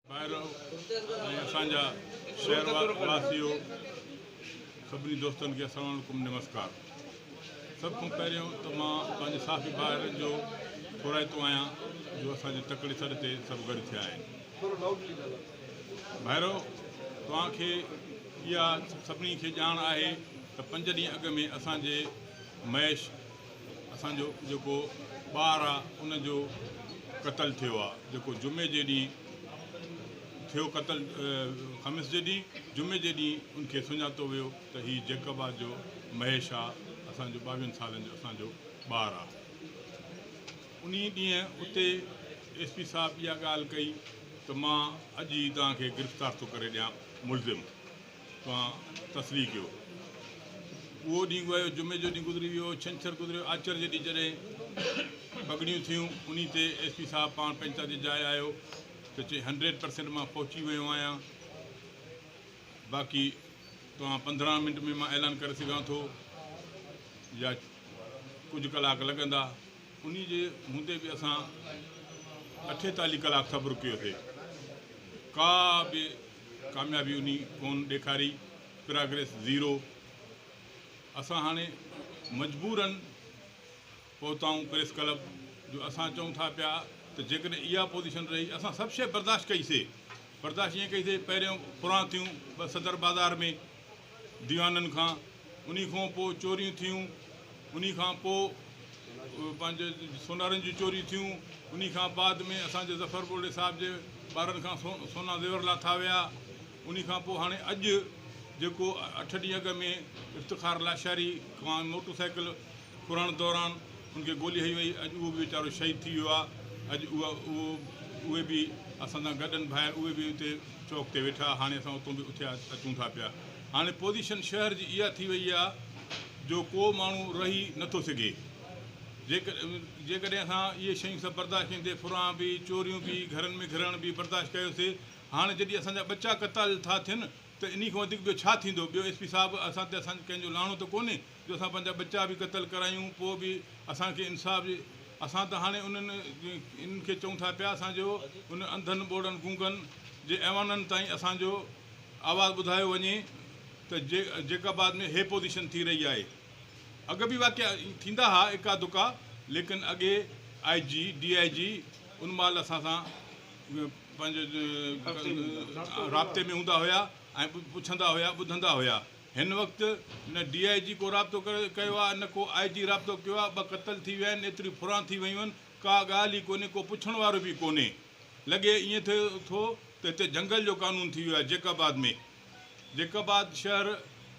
ॿाहिरि ऐं असांजा शहर वासियो सभिनी दोस्तनि खे अस्सलाम वालेकुम नमस्कार। सभ खां पहिरियों त मां पंहिंजे साथी भाउरनि जो थोराइतो आहियां जो असांजे तकड़े सॾ ते सभु गॾु थिया आहिनि। भाइरो तव्हांखे इहा सभिनी खे ॼाण आहे त 5 ॾींहं अॻु में असांजे महेश असांजो जेको ॿारु आहे उनजो क़तलु थियो आहे, जेको जुमे जे ॾींहुं थियो क़तल। ख़मीस जे ॾींहुं जुमे जे ॾींहुं उनखे सुञातो वियो त हीउ जैकबाद जो महेश आहे, असांजो 22 सालनि जो असांजो ॿारु आहे। उन ॾींहुं उते SP साहिबु इहा ॻाल्हि कई त मां अॼु ई तव्हांखे गिरफ़्तार थो करे ॾियां मुलज़िम, तव्हां तसलीह कयो। उहो ॾींहुं वियो, जुमे जो ॾींहुं गुज़री वियो, छंछरु गुज़रियो, आचर जे ॾींहुं जॾहिं पगड़ियूं थियूं उन ते SP साहिबु पाण पंहिंजा जे जाइ आयो त चई 100% मां पहुची वियो आहियां, बाक़ी तव्हां 15 मिंट में मां ऐलान करे सघां थो या कुझु कलाक लॻंदा। उन जे हूंदे बि असां 48 कलाक सब्र कयोसीं, का बि कामयाबी उन कोन ॾेखारी, प्रोग्रेस 0। असां हाणे मजबूरन पहुताऊं प्रेस क्लब जो असां चऊं था पिया त जेकॾहिं इहा पोज़ीशन रही असां सभु शइ बर्दाश्त कईसीं। बर्दाश्त ईअं कईसीं, पहिरियों पुरां थियूं सदर बाज़ार में दीवाननि खां, उन खां पोइ चोरियूं थियूं, उन खां पोइ पंहिंजे सोनारनि जूं चोरियूं थियूं, उन खां बाद में असांजे ज़फ़र बोले साहिब जे ॿारनि खां सोना ज़ेवर लाथा विया। उन खां पोइ हाणे अॼु जेको 8 ॾींहं अॻु में इफ़्तिखार लाशारी खां मोटरसाइकिल फुरण दौरान उनखे गोली हई वई, अॼु उहो बि वीचारो शहीद थी वियो आहे। अॼु उहे बि असां सां गॾनि ॿाहिरि, उहे बि उते चौक ते वेठा। हाणे असां उतां बि उथिया अचूं था पिया। हाणे पोज़ीशन शहर जी इहा थी वई आहे जो को माण्हू रही नथो सघे। जेकॾहिं असां इहे शयूं सभु बर्दाश्त कंदे, फुरां बि, चोरियूं बि, घरनि में घिरण बि बर्दाश्त कयोसीं, हाणे जॾहिं असांजा बच्चा क़तल था थियनि त इन खां वधीक ॿियो छा थींदो। ॿियो SP साहिबु असां ते असांजो कंहिंजो लाणो त कोन्हे जो असां पंहिंजा बच्चा बि क़तल करायूं, पोइ बि असांखे इंसाफ़ जी। असां त हाणे उन्हनि इन्हनि खे चऊं था पिया असांजो उन अंधनि ॿोड़नि गूंगनि जे ऐवाननि ताईं असांजो आवाज़ु ॿुधायो वञे त जैकबाद में हे पोज़ीशन थी रही आहे। अॻु बि वाक़िया थींदा हुआ इका दुका, लेकिन अॻे IG DIG उन महिल असां सां पंहिंजो राब्ते में हूंदा हुया ऐं पुछंदा हुया, ॿुधंदा हुया। हिन वक़्तु न DIG को राब्तो कयो आहे, न को IG राब्तो कयो आहे। 2 क़तल थी विया आहिनि, एतिरियूं फुरां थी वियूं आहिनि, का ॻाल्हि ई कोन्हे, को पुछण वारो बि कोन्हे। लॻे ईअं थियो थो त हिते जंगल जो कानून थी वियो आहे जैकबाद में। जैकबाद शहर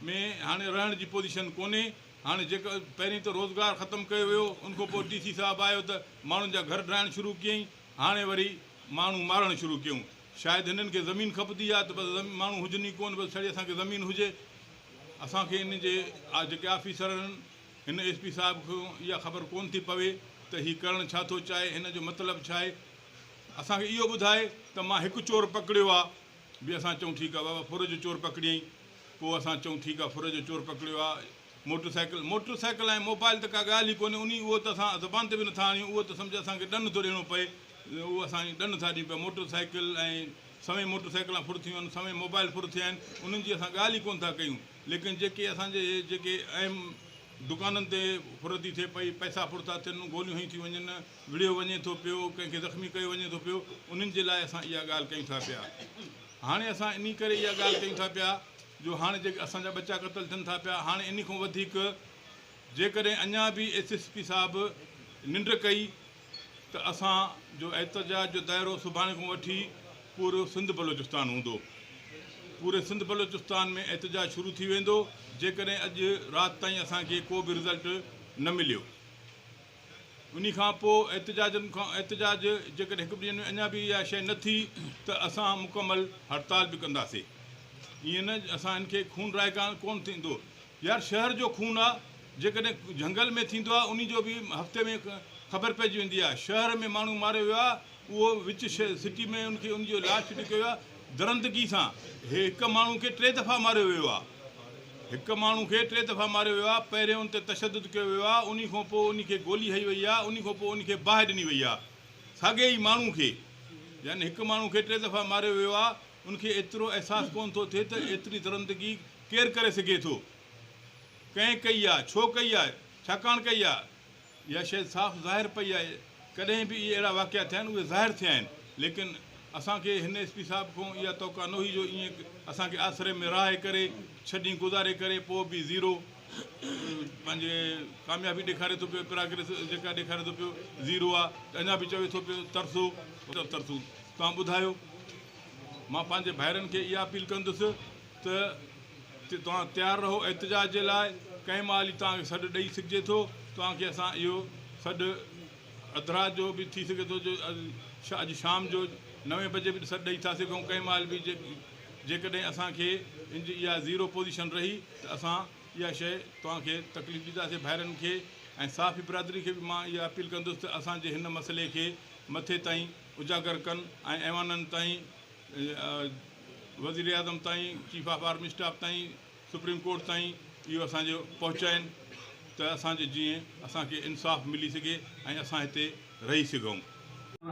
में हाणे रहण जी पोज़ीशन कोन्हे। हाणे जेका पहिरीं त रोज़गारु ख़तमु कयो वियो, उनखां पोइ DC साहिबु आयो त माण्हुनि जा घर ठाहिणु शुरू कयईं, हाणे वरी माण्हू मारणु शुरू कयूं। शायदि हिननि खे ज़मीन खपंदी आहे त बसि माण्हू हुजनि ई कोन, बसि छड़े असांखे ज़मीन हुजे। असांखे इन जे जेके ऑफिसर आहिनि, हिन SP साहिब खां इहा ख़बर कोन थी पवे त हीउ करणु छा थो चाहे, हिन जो मतिलबु छा आहे। असांखे इहो ॿुधाए त मां हिकु चोर पकड़ियो आहे, बि असां चऊं ठीकु आहे बाबा फुर जो चोर पकड़ियईं, पोइ असां चऊं ठीकु आहे फुर जो चोर पकड़ियो आहे। मोटरसाइकिल ऐं मोबाइल त का ॻाल्हि ई कोन्हे, उहो त असां ज़बान ते बि नथा आणियूं, उहो त सम्झ असांखे ॾंड थो ॾियणो पए, उहो असांखे ॾंड था ॾियूं पिया। मोटरसाइकिल ऐं समय मोटरसाइकिलां फुर थियूं आहिनि, समय मोबाइल फुर थिया आहिनि, उन्हनि जी असां ॻाल्हि ई कोन था कयूं। लेकिन जेके असांजे जेके अहम दुकाननि ते फुर थी थिए पई, पैसा फुर था थियनि, गोलियूं हई थियूं वञनि, विड़ियो वञे थो पियो, कंहिंखे ज़ख़्मी कयो वञे थो पियो, उन्हनि जे लाइ असां इहा ॻाल्हि कयूं था पिया। हाणे असां इन करे इहा ॻाल्हि कयूं था पिया जो हाणे जेके असांजा बच्चा क़तल थियनि था पिया, हाणे इन खां वधीक जेकॾहिं अञा बि SSP साहिबु निंड कई त असांजो एहतजाज जो दाइरो सुभाणे खां वठी पूरो सिंध बलोचिस्तान हूंदो। पूरे सिंध बलोचिस्तान में एहतजाज शुरू थी वेंदो जेकॾहिं अॼु राति ताईं असांखे को बि रिज़ल्ट न मिलियो। उन खां पोइ एहतजाज जेकॾहिं 1 ॾींहं में अञा बि इहा शइ न थी त असां मुकमल हड़ताल बि कंदासीं। ईअं न असां हिनखे खून राय कोन थींदो। यार शहर जो खून आहे, जेकॾहिं झंगल में थींदो आहे उन जो बि हफ़्ते में ख़बर पइजी वेंदी आहे। शहर में माण्हू मारियो वियो आहे, उहो विच सिटी में उनखे उनजो लाश फिटी कयो आहे दरंदगी सां। हिकु माण्हू खे 3 दफ़ा मारियो वियो आहे, हिकु माण्हू खे 3 दफ़ा मारियो वियो आहे। पहिरियों उन ते तशदुद कयो वियो आहे, उन खां पोइ उनखे गोली हई वई आहे, उन खां पोइ उनखे बाहि ॾिनी वई आहे, साॻे ई माण्हू खे। यानी हिकु माण्हू खे 3 दफ़ा मारियो वियो आहे, उनखे एतिरो अहसासु कोन थो थिए त एतिरी दरंदगी केरु करे सघे थो, कंहिं कई आहे, छो कई आहे, छाकाणि कई आहे। इहा शइ साफ़ु ज़ाहिर पई आहे। कॾहिं बि इहे अहिड़ा वाक़िया थिया आहिनि, उहे ज़ाहिर थिया आहिनि, लेकिन असांखे हिन SP साहिब खां इहा तौक़ा न हुई जो ईअं असांखे आसिरे में रहाए करे 6 ॾींहं गुज़ारे करे पोइ बि ज़ीरो पंहिंजे कामयाबी ॾेखारे थो पियो, प्रोग्रेस जेका ॾेखारे थो पियो ज़ीरो आहे, त अञा बि चवे थो पियो तरसो तरसो। तव्हां ॿुधायो, मां पंहिंजे भाइरनि खे इहा अपील कंदुसि त तव्हां तयारु रहो एहतिजाज जे लाइ। कंहिं महिल ई तव्हांखे सॾु ॾेई सघिजे थो, तव्हांखे असां इहो सॾु अधु राति जो बि थी सघे थो, जो अॼु शाम जो 9 बजे बि सॾु ॾेई था सघूं। कंहिं महिल बि जेकॾहिं असांखे इहा ज़ीरो पोज़ीशन रही त असां इहा शइ तव्हांखे तकलीफ़ ॾींदासीं भाइरनि खे। ऐं साफ़ी बिरादरी खे बि मां इहा अपील कंदुसि त असांजे हिन मसइले खे मथे ताईं उजागर कनि ऐं ऐवाननि ताईं, वज़ीर आज़म ताईं, चीफ ऑफ आर्मी स्टाफ ताईं, सुप्रीम कोर्ट ताईं इहो असांजो पहुचाइनि त असांजे जीअं असांखे इंसाफ़ु मिली सघे ऐं असां हिते रही सघूं।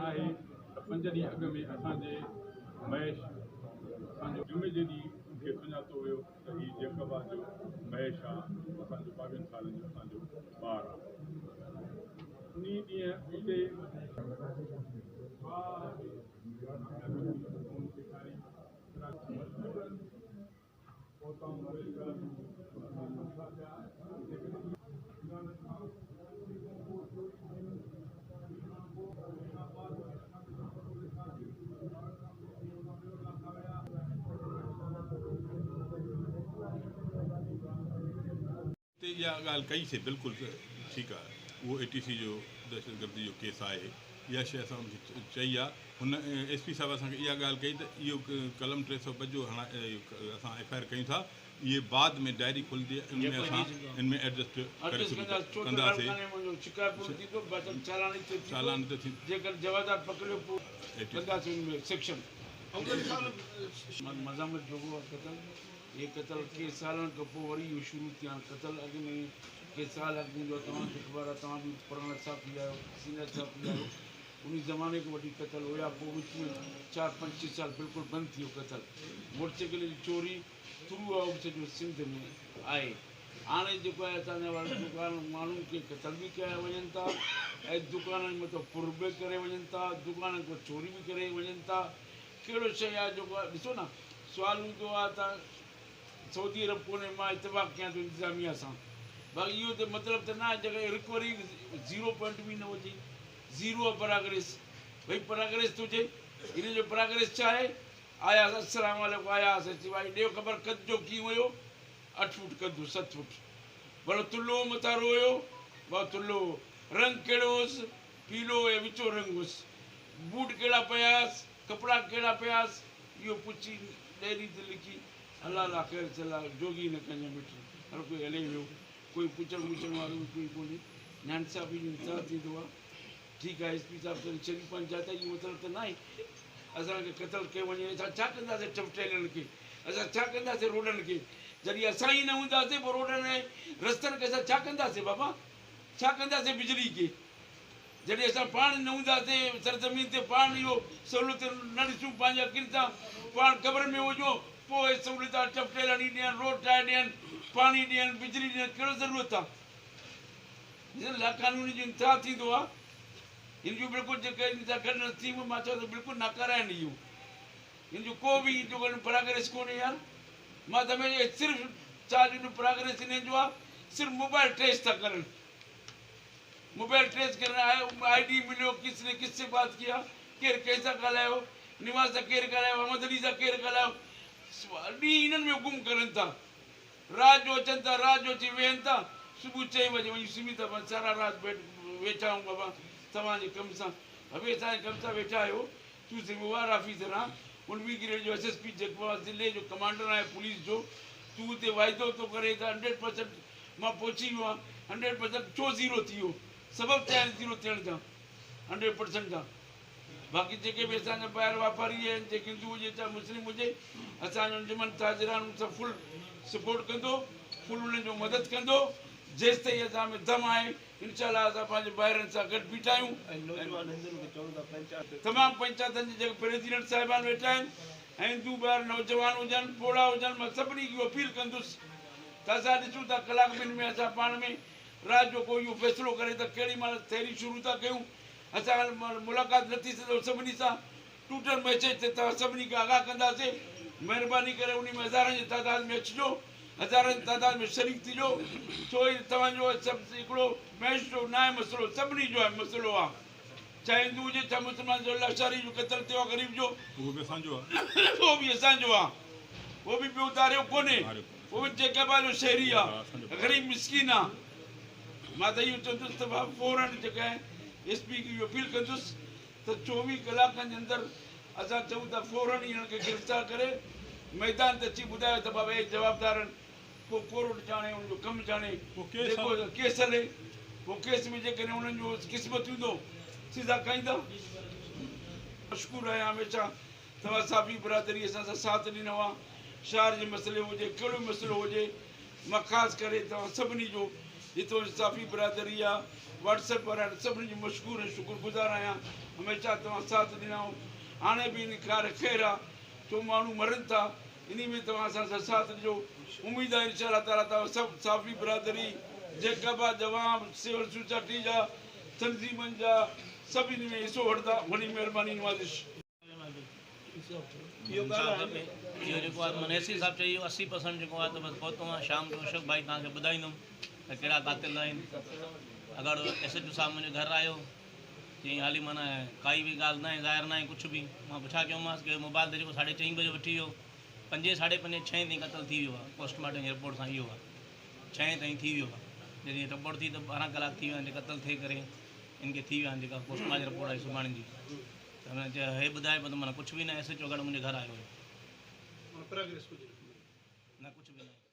आहे त 5 ॾींहं अॻु में असांजे महेश असांजो जुमे जे ॾींहुं मूंखे सुञातो हुयो त हीउ जेकबा जो महेश आहे, असांजो 22 सालनि जो असांजो ॿारु आहे। उन ॾींहुं उते इहा ॻाल्हि कईसीं, बिल्कुलु ठीकु आहे। उहो ATC जो दहशतगर्दी जो केस आहे, इहा शइ असां हुनखे चई आहे। हुन SP साहिबु असांखे इहा ॻाल्हि कई त इहो कलम 302 जो असां FIR कयूं था, इहे बाद में डायरी खुलंदी आहे, इनमें असां इनमें एडजस्ट करे कंदासीं। चालान त मज़ामत जो कतल, ये कतल के सालन खां पोइ वरी इहो शुरू थिया कतल। अॻु में के साल अॻु जो तव्हांखे ख़बर आहे, तव्हां बि पुराणा साहब थी आहियो, सीनियर साहब थी आहियो, उन ज़माने खां वठी कतल हुया। पोइ विच में 4-5 साल बिल्कुलु बंदि थी वियो कतल। मोटरसाइकिल जी चोरी थ्रू आउट सॼो सिंध में आहे। हाणे जेको आहे असांजा वारा दुकान माण्हुनि खे कतल बि कया वञनि था ऐं दुकाननि में त फुर बि करे वञनि था, दुकाननि खां चोरी बि करे वञनि था। कहिड़ो शइ आहे जेको आहे ॾिसो न, सुवालु हूंदो आहे त सऊदी अरब कोन्हे, मां इतफ़ाक़ कयां थो इंतिज़ामिया सां, बाक़ी इहो त मतिलबु त न आहे। जॻहि रिकवरी 0 पॉइंट बि न हुजे, ज़ीरो प्रोग्रेस। भई प्रोग्रेस थो हुजे, हिन जो प्रोग्रेस छा आहे? आयासीं, अस्सलाम वालेकुम, आयासीं, भाई ॾियो ख़बर कद जो कीअं हुयो, 8 फुट कद, 7 फुट। भलो तुलो मथां रोयो, भाउ तुलो रंग कहिड़ो हुयुसि, पीलो ऐं विचो रंग हुयुसि, बूट कहिड़ा पियासि, कपिड़ा कहिड़ा पियासि, इहो पुछी डेरी ते लिखी अलाह अलाह ख़ैर सलाह जोगी न कंहिंजा मिटी। हर कोई हले वियो, कोई पुछण वुछण वारो बि कोई कोन्हे। नाइंसाफ़ी जो इंसाफ़ थींदो आहे। ठीकु आहे, SP साहिबु चवनि शरीफ़नि जा त इहो मतिलबु त न आहे असांखे क़तल कयो वञे। असां छा कंदासीं टपटेलनि खे, असां छा कंदासीं रोडनि खे? जॾहिं असां ई न हूंदासीं पोइ रोडनि ऐं रस्तनि खे असां छा कंदासीं बाबा? छा कंदासीं बिजली खे? जॾहिं असां पाण न हूंदासीं सरज़मीन ते, पाण इहो सहूलियत न ॾिसूं पंहिंजा किन सां, पाण क़बर में हुजो, पोइ सहूलियत टपटेल हणी ॾियनि, रोड ठाहे ॾियनि, पाणी ॾियनि, बिजली ॾियनि। कहिड़ो ज़रूरत आहे? लाक़ानूनी जो इंतिहास थींदो आहे। हिन जो बिल्कुलु जेके हिन सां गॾु न थी, मां चवां थो बिल्कुलु नाकाराइनि इहो। हिन जो को बि जेको प्रोग्रेस कोन्हे यार। मां त सिर्फ़ु छा जो प्रोग्रेस हिन जो आहे, सिर्फ़ु मोबाइल ट्रेस था करनि। मोबाइल ट्रेस करना है, ID मिलियो, किसने किससे बात किया, केरु कंहिंसां ॻाल्हायो, निवाज़ सां केरु ॻाल्हायो, अहमद अली सां केरु ॻाल्हायो, ॾींहुं इन्हनि में गुम करनि था। राति जो अचनि था, राति जो अची वेहनि था, सुबुह 6 बजे वञी सुम्ही था पवनि। सारा राति वेठा आहियूं बाबा तव्हांजे कम सां। अभी असांजे कम सां वेठा आहियो, तूं सिर्फ़ु वार ऑफिसर आहे, 19 ग्रेड जो SSP जेको आहे ज़िले जो कमांडर आहे पुलिस जो, तूं हुते वाइदो थो करे त 100% मां पहुची वियो आहियां। 100% छो ज़ीरो थी वियो? सबब क्या है जीरो थियण जा 100% जा? बाक़ी जेके बि असांजा ॿाहिरि वापारी आहिनि, जेके हिंदू हुजे चाहे मुस्लिम हुजे, असांजो अंजुमन ताजरान सां फुल सपोर्ट कंदो, फुल उन्हनि जो मदद कंदो। जेसि ताईं असां में दम आहे, इंशाल्लाह असां पंहिंजे ॿाहिरनि सां गॾु बीठा आहियूं। तमामु पंचायतनि जे जेके प्रेसिडेंट साहिबान वेठा आहिनि ऐं हिंदू ॿार नौजवान हुजनि ॿोड़ा हुजनि, मां सभिनी खे अपील कंदुसि त असां ॾिसूं था कलाक ॿिनि में असां पाण में राति जो कोई इहो फ़ैसिलो करे त केॾी महिल थेरी शुरू था कयूं। असां मुलाक़ात न थी सघो सभिनी सां, टूटल मैसेज ते तव्हां सभिनी खे आगाह कंदासीं। महिरबानी करे उन में हज़ारनि जी तादाद में अचिजो, हज़ारनि जी तादाद में शरीक थीजो, छो तव्हांजो सभु हिकिड़ो मैच जो न आहे मसइलो, सभिनी जो आहे मसइलो आहे, चाहे हिंदू हुजे चाहे मुस्लमान जो। लाशारी जो क़तल थियो आहे ग़रीब जो, उहो बि असांजो आहे, उहो बि असांजो आहे, उहो बि ॿियो दारियो कोन्हे, उहो बि जेके जो शहरी आहे, ग़रीब मिसकिन आहे। मां त इहो चवंदुसि त फौरन जेका आहे SP खे इहो अपील कंदुसि त 24 कलाकनि जे अंदरि असां चऊं था फौरन हिननि खे गिरफ़्तार करे मैदान ते अची ॿुधायो त बाबा हे जवाबदारनि को कोर्ट ॼाणे हुनजो कमु ॼाणे, जेको केस हले पोइ केस में जेकॾहिं हुननि जो क़िस्मत हूंदो सीधा खाईंदा। मशकूर आहियां हमेशह तव्हां साफ़ी बिरादरी असां सां साथ ॾिनो आहे। शहर जे मसइले हुजे कहिड़ो मसइलो हुजे, मां ख़ासि करे तव्हां सभिनी जो जितो साफ़ी बिरादरी आहे WhatsApp वारा सभिनी जो मशकूर ऐं शुक्रगुज़ार आहियां। हमेशह तव्हां साथ ॾिनो, हाणे बि इन ख़ैर आहे, छो माण्हू मरनि था, इन में तव्हां असां सां साथ ॾिजो। उमेदु आहे इंशाअल्लाह ताला तव्हां सभु साफ़ी बिरादरी जेका बि जवान सिविल सोसाइटी जा तंज़ीमनि जा सभु इन में हिसो वठंदा, वॾी महिरबानी नवाज़िश। इहो जेको आहे माना एसी हिसाब चई 80% जेको आहे त बसि पहुतो आहे। शाम जो अशोक भाई तव्हांखे ॿुधाईंदुमि त कहिड़ा कातिल आहिनि। अगरि SHO साहिबु मुंहिंजे घर आयो चई हाली माना काई बि ॻाल्हि न आहे, ज़ाहिर न आहे कुझु बि। मां पुछा कयोमांसि की मोबाइल ते जेको 4:30 बजे वठी वियो, 5, 5:30, 6 ताईं क़तल थी वियो आहे। पोस्टमार्टम जी रिपोर्ट सां इहो आहे 6 ताईं थी वियो आहे। जॾहिं रिपोर्ट थी त 12 कलाक थी विया आहिनि, क़तल थिए करे इनखे थी विया आहिनि। जेका पोस्टमार्टम जी रिपोर्ट आई सुभाणे जी, त हुन चयो हे ॿुधाए पियो त माना कुझु बि न SHO गॾु मुंहिंजे घर आयो हुयो, न कुझु बि न।